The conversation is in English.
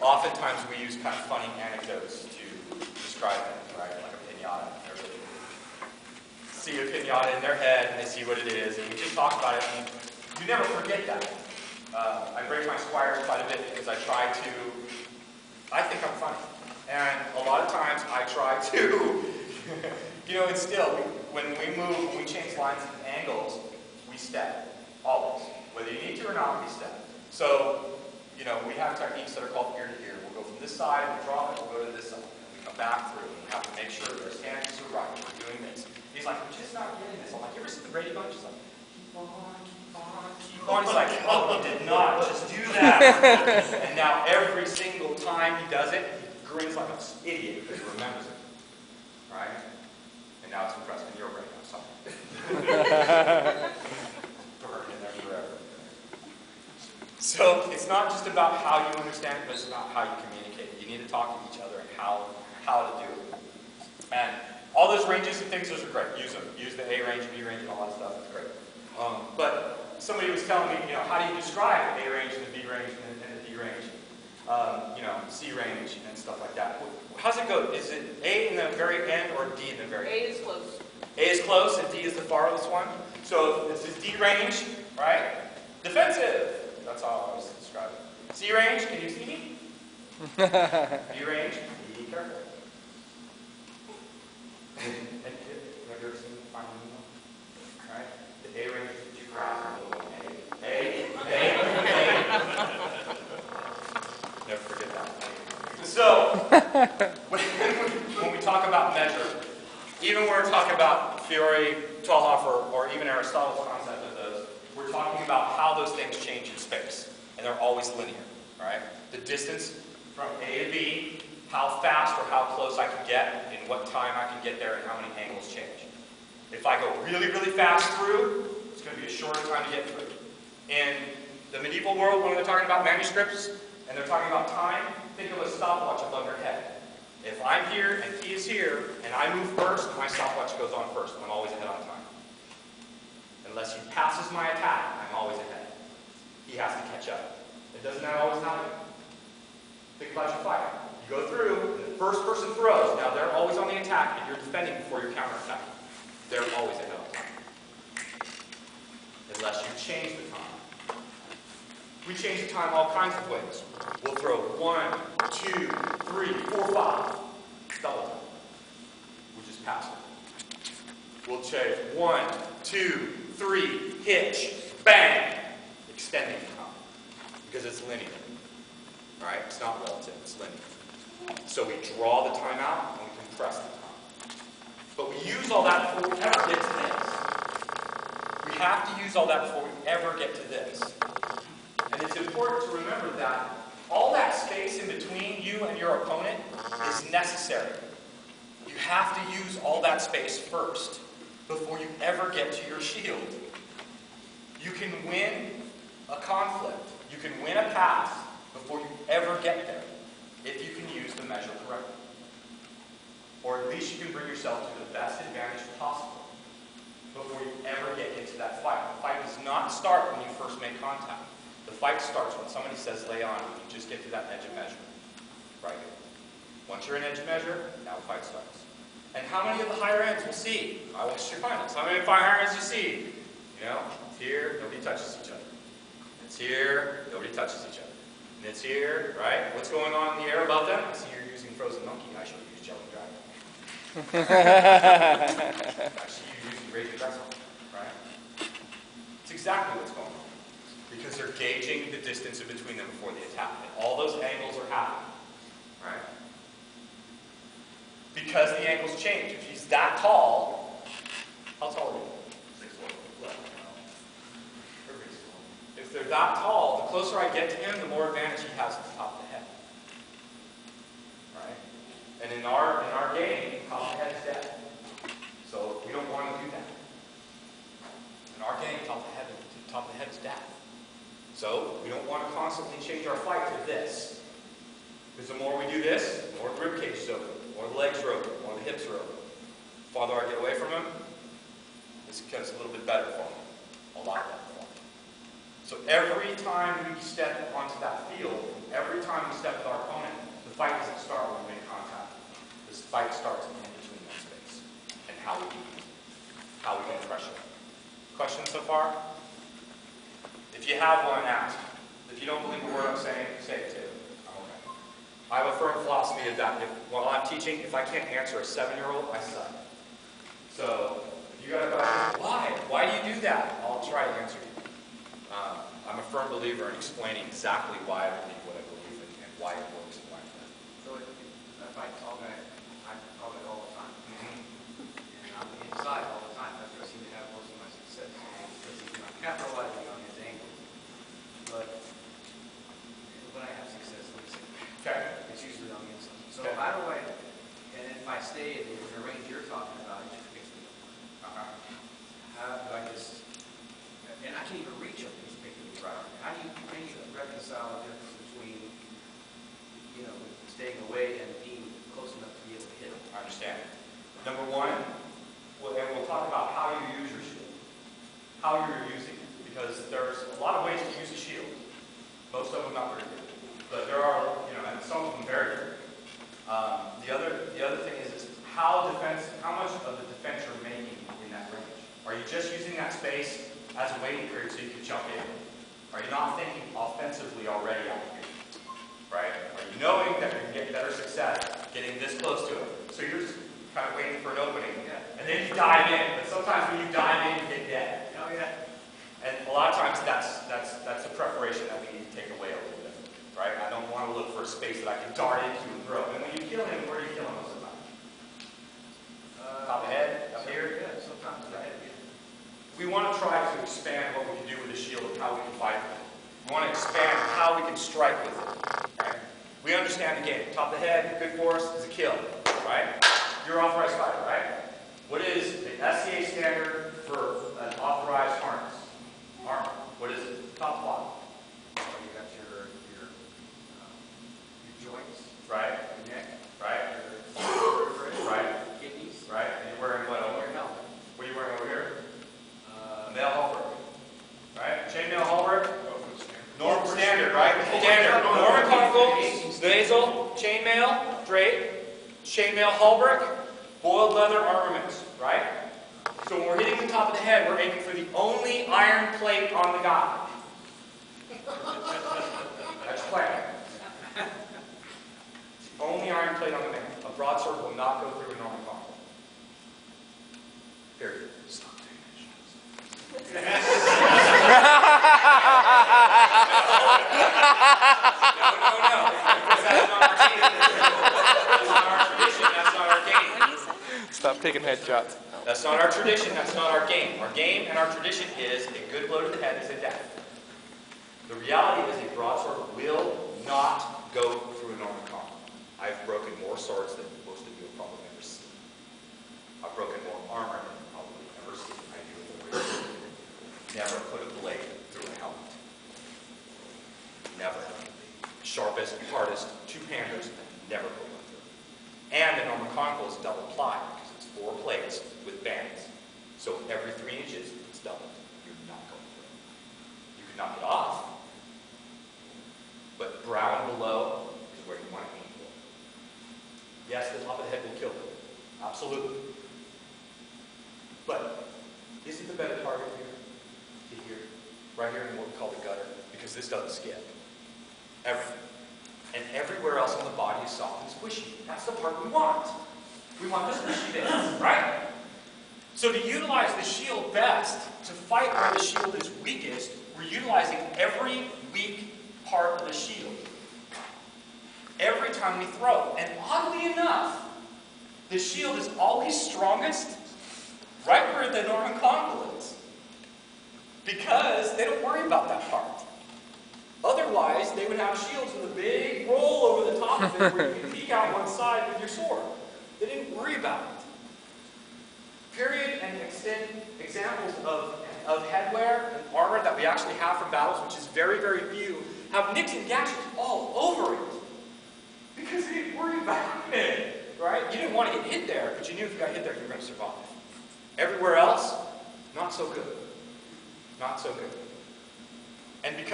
oftentimes we use kind of funny anecdotes to describe things, right? Like a pinata. Everybody see a pinata in their head and they see what it is, and we just talk about it, and you never forget that. I break my squires quite a bit because I think I'm funny. And a lot of times I try to, instill, when we change lines and angles, we step, always. Whether you need to or not, we step. So, we have techniques that are called ear to ear. We'll go from this side, we drop it, we'll go to this side. And we come back through, and we have to make sure that our stances are right. We're doing this. He's like, I'm just not getting this. I'm like, you ever see the Brady Bunch? He's like, keep on, keep on, keep on. He's like, oh, he did not just do that. And now every single time he does it, he grins like an idiot because he remembers it. Right? And now it's impressed in your brain. I'm sorry. Burned in there forever. So it's not just about how you understand it, but it's about how you communicate it. You need to talk to each other and how to do it. And all those ranges and things, those are great. Use them. Use the A range, B range, and all that stuff. It's great. But somebody was telling me, how do you describe the A range and the B range and the D range? C range and stuff like that. How's it go? Is it A in the very end or D in the very end? A is close. A is close and D is the farthest one. So this is D range, right? Defensive. That's how I always describe it. C range, can you see me? B range, be careful. And have you ever seen Finding Nemo? Right? The A range is you grab A. Never forget that. So, when we talk about measure, even when we're talking about Fiore, Talhoff, or even Aristotle's concept of those, we're talking about how those things change in space. And they're always linear, right? The distance from A to B, how fast or how close I can get, in what time I can get there, and how many angles change. If I go really, really fast through, it's going to be a shorter time to get through. In the medieval world, when they're talking about manuscripts, and they're talking about time, think of a stopwatch above your head. If I'm here and he is here, and I move first, my stopwatch goes on first. I'm always ahead on time. Unless he passes my attack, I'm always ahead. He has to catch up. It doesn't always happen. Think about your fight. You go through, and the first person throws. Now, they're always on the attack, and you're defending before your counterattack. They're always ahead on time. Unless you change the time. We change the time all kinds of ways. We'll throw 1, 2, 3, 4, 5. Double time. We just pass it. We'll change 1, 2, 3, hitch, bang. Extending the time. Because it's linear. Right? It's not relative, it's linear. So we draw the time out and we compress the time. But we use all that before we ever get to this. We have to use all that before we ever get to this. And it's important to remember that all that space in between you and your opponent is necessary. You have to use all that space first before you ever get to your shield. You can win a conflict. You can win a pass before you ever get there if you can use the measure correctly. Or at least you can bring yourself to the best advantage possible before you ever get into that fight. The fight does not start when you first make contact. The fight starts when somebody says lay on, and you just get to that edge of measure. Right? Once you're in edge of measure, now the fight starts. And how many of the higher ends will see? I want you to find this. How many higher ends you see? It's here, nobody touches each other. It's here, nobody touches each other. And it's here, right? What's going on in the air above them? I see you're using Frozen Monkey. I should use Jelly Dragon. I see you using Raging Grasshopper, right? It's exactly what's going on. Because they're gauging the distance in between them before the attack. And all those angles are happening. Right? Because the angles change. If he's that tall, how tall are you? 6'4". If they're that tall, the closer I get to him, the more advantage he has at the top of the head. Right? And in our game, top of the head is dead. So we don't want to do that. In our game, top of the head is death. So we don't want to constantly change our fight to this. Because the more we do this, the more the rib cage is open, the more the legs are open, the more the hips are open. The farther I get away from him, this becomes a little bit better for me. A lot better for me. So every time we step onto that field, every time we step with our opponent, the fight doesn't start when we make contact. This fight starts in between that space and how we can pressure. Questions so far? If you have one, ask. If you don't believe a word I'm saying, say it too. I'm okay. I have a firm philosophy of that. While I'm teaching, if I can't answer a 7-year-old, I suck. So if you got a question, why? Why do you do that? I'll try to answer you. I'm a firm believer in explaining exactly why I believe what I believe and why it works and why it doesn't. So if I talk all the time, and I'm inside all the time, that's where I seem to have most of my success. Because I'm capitalizing on his angles. But when I have success, let me say, it's usually on the inside. So how do I, and if I stay in the range you're talking about, it just makes me, how do I just, and I can't even reach him. How do you reconcile the difference between, staying away and being close enough to be able to hit them? I understand. Number one, and we'll talk about how you use your shield, how you're using it, because there's a lot of ways to use a shield. Most of them not very good, but there are, and some of them very good. The other thing is how much of the defense you're making in that range. Are you just using that space as a waiting period so you can jump in? Are you not thinking offensively already out here? Right? Are you knowing that you can get better success getting this close to it? So you're just kind of waiting for an opening. And then you dive in. But sometimes when you dive in, you get dead. Oh, yeah. And a lot of times that's the preparation that we need to take away a little bit. Right? I don't want to look for a space that I can dart into and throw. And when you kill him, where do you kill him most of the time? Top of the head? Up here? Yeah, sometimes the head. We want to try to expand what we can do with the shield and how we can fight with it. We want to expand how we can strike with it. Right? We understand the game. Top of the head, good force, is a kill. Right? You're an authorized fighter, right? What is the SCA standard for an authorized harness? Armor. What is it? Top bottom. Oh, you got your joints. Right? Your neck. Right? Your vertebrae. Right? Kidneys. Right? And you're wearing what over Your helmet. What are you wearing over here? Mail halberd. Right? Chainmail halberd. Norm standard, right? Standard. Norman conkle, nasal, chainmail, drape, chainmail halberd, boiled leather armaments, right? So when we're hitting the top of the head, we're aiming for the only iron plate on the guy. That's plan. The only iron plate on the man. A broadsword will not go through a Norman conkle. Period. Stop doing that. No. Because that's not our tradition. That's not our tradition. That's not our game. Stop taking headshots. That's not our tradition. That's not our game. Our game and our tradition is a good blow to the head is a death. The reality is a broadsword will not go through a Norman conkle. I've broken more swords than most of you have probably ever seen. I've broken more armor than you've probably ever seen. I do in the way. Never put a blade through a helmet. Never. Sharpest, hardest, two-handers, never put one through. And the Norman conkle is double ply because it's 4 plates with bands. So every 3 inches, it's doubled. You're not going through. You can knock it off, but brow and below is where you want to aim for. Yes, the top of the head will kill them. Absolutely. But isn't the better target here? To here, right here in what we call the gutter, because this doesn't skip. Everything. And everywhere else on the body is soft and squishy. That's the part we want. We want the squishy bits, right? So to utilize the shield best, to fight where the shield is weakest, we're utilizing every weak part of the shield. Every time we throw. And oddly enough, the shield is always strongest right where the Norman conkle is. Because they don't worry about that part. Otherwise, they would have shields with a big roll over the top of it where you can peek out one side with your sword. They didn't worry about it. Period and examples of headwear and armor that we actually have from battles, which is very, very few, have nicks and gashes all over it. Because they didn't worry about it. Right? You didn't want to get hit there, but you knew if you got hit there, you were going to survive. Everywhere else, not so good. Not so good. And because